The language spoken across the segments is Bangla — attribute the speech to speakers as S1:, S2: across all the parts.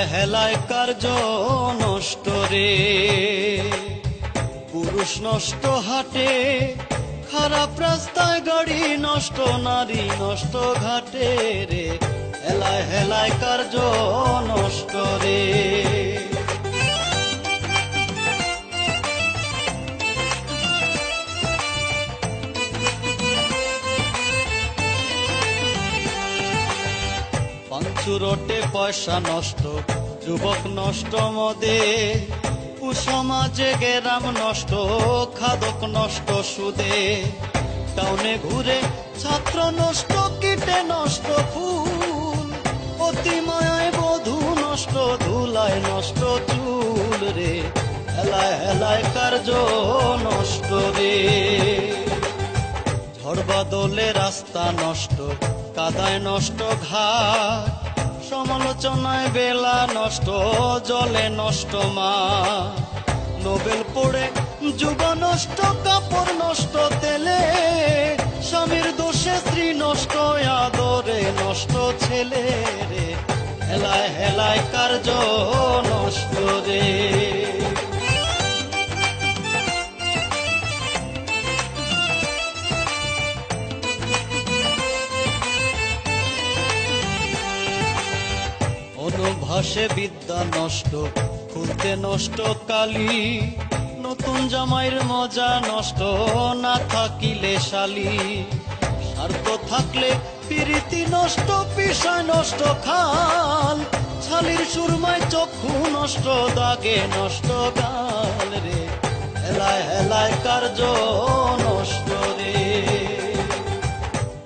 S1: হেলায় হেলায় কার্য নষ্ট রে, পুরুষ নষ্ট হাটে, খারাপ রাস্তায় গাড়ি নষ্ট, নারী নষ্ট ঘাটে রে, হেলায় হেলায় কার্য নষ্ট রে। পাঞ্চুরটে পয়সা নষ্ট, যুবক নষ্ট মদে, কুসমাজে গেরাম নষ্ট, খাদক নষ্ট সুদে, টাউনে ঘুরে ছাত্র নষ্ট, কীটে নষ্ট ফুল, অতি মায়ায় বধূ নষ্ট, ধুলায় নষ্ট চুল রে, হেলায় হেলায় কার্য নষ্ট রে। ঝড় বাদলে রাস্তা নষ্ট, কাদায় নষ্ট ঘাট, সমালোচনায় বেলা নষ্ট, জলে নষ্ট মা, নোবেল পড়ে যুব নষ্ট, কাপড় নষ্ট তেলে, স্বামীর দোষে স্ত্রী নষ্ট, আদরে নষ্ট ছেলে রে, হেলায় হেলায় কার্য নষ্ট রে। অনুভাষে বিদ্যা নষ্ট, খুলতে নষ্ট কালি, নতুন জামাইয়ের মজা নষ্ট, না থাকিলে শালি, স্বার্থ থাকলে প্রীতি নষ্ট, বিষয় নষ্ট খাল, ছালির সুরমায় চক্ষু নষ্ট, দাগে নষ্ট গাল রে, হেলায় হেলায় কার্য নষ্ট রে।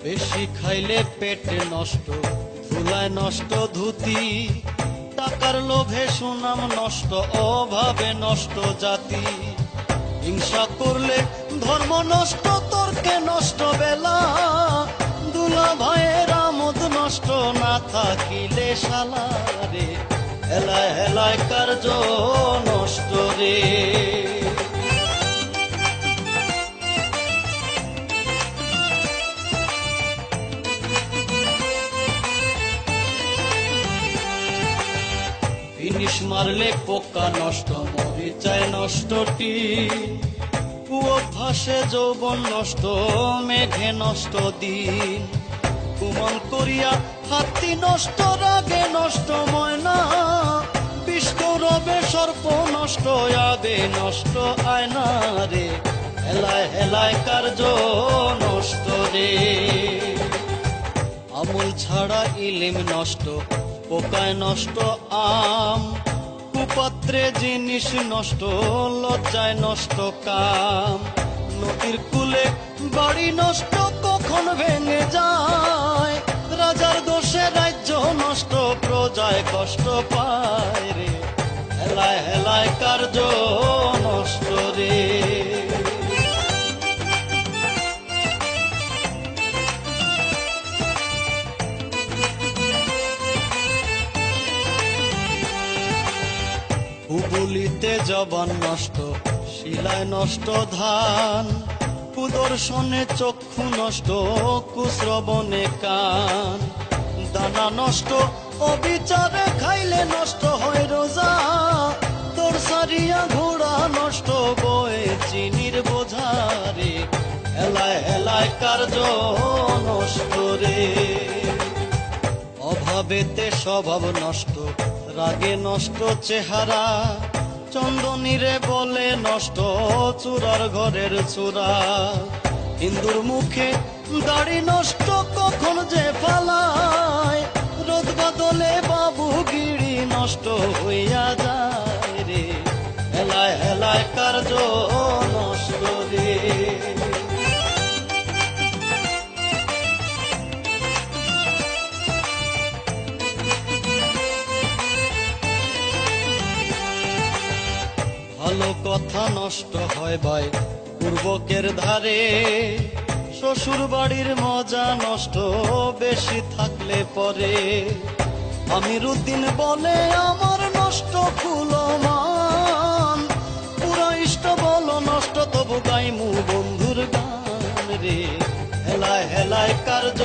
S1: বেশি খাইলে পেট নষ্ট, ধুলায় নষ্ট ধুতি, টাকার লোভে সুনাম নষ্ট, অভাবে নষ্ট জাতি, হিংসা করলে ধর্ম নষ্ট, তর্কে নষ্ট বেলা, দুলা ভাইয়ের আমোদ নষ্ট, না থাকিলে শালা রে, হেলায় হেলায় কার্য নষ্ট রে। ফিনিশ মারলে পোকা নষ্ট, মরিচায় নষ্ট টি, কুঅভ্যাসে যৌবন নষ্ট, মেঘে নষ্ট দিন, কুমন করিয়া হাতি নষ্ট, রাগে নষ্ট ময়না, বিষ গৌরবে সর্প নষ্ট, আবে নষ্ট আয়না রে, হেলায় হেলায় কার্য নষ্ট রে। আমল ছাড়া ইলিম নষ্ট, পোকায় নষ্ট আম, কুপাত্রে জিনিস নষ্ট, লজ্জায় নষ্ট কাম, নদীর কূলে বাড়ি নষ্ট, কখন ভেঙে যায়, রাজার দোষে রাজ্য নষ্ট, প্রজায় কষ্ট পায় রে, হেলায় হেলায় কার্য নষ্ট রে। হুবুলিতে জবান নষ্ট, শিলায় নষ্ট ধান, কুদর্শনে চক্ষু নষ্ট, কুশ্রবণে কান, দানা নষ্ট, অবিচারে খাইলে নষ্ট হয় রোজা, তোর সারিয়া ঘোড়া নষ্ট, বয়ে চিনির বোঝা রে, হেলায় হেলায় কার্য নষ্ট রে। অভাবেতে স্বভাব নষ্ট, রাগে নষ্ট চেহারা, চন্দনীরে বলে নষ্ট, চূড়ার ঘরের চূড়া, হিন্দুর মুখে দাড়ি নষ্ট, কখন যে পালায়, রোদ বাদলে বাবু গিড়ি নষ্ট হইয়া যায় রে, হেলায় হেলায় কার্য নষ্ট রে। ভালো কথা নষ্ট হয় ভাই পূর্বকের ধারে, শ্বশুর বাড়ির মজা নষ্ট, বেশি থাকলে পরে, আমিরুদ্দিন বলে আমার নষ্ট কুলমান, পুরা ইষ্ট বল নষ্ট, তবু গাইমু বন্ধুর গান রে, হেলায় হেলায় কার্য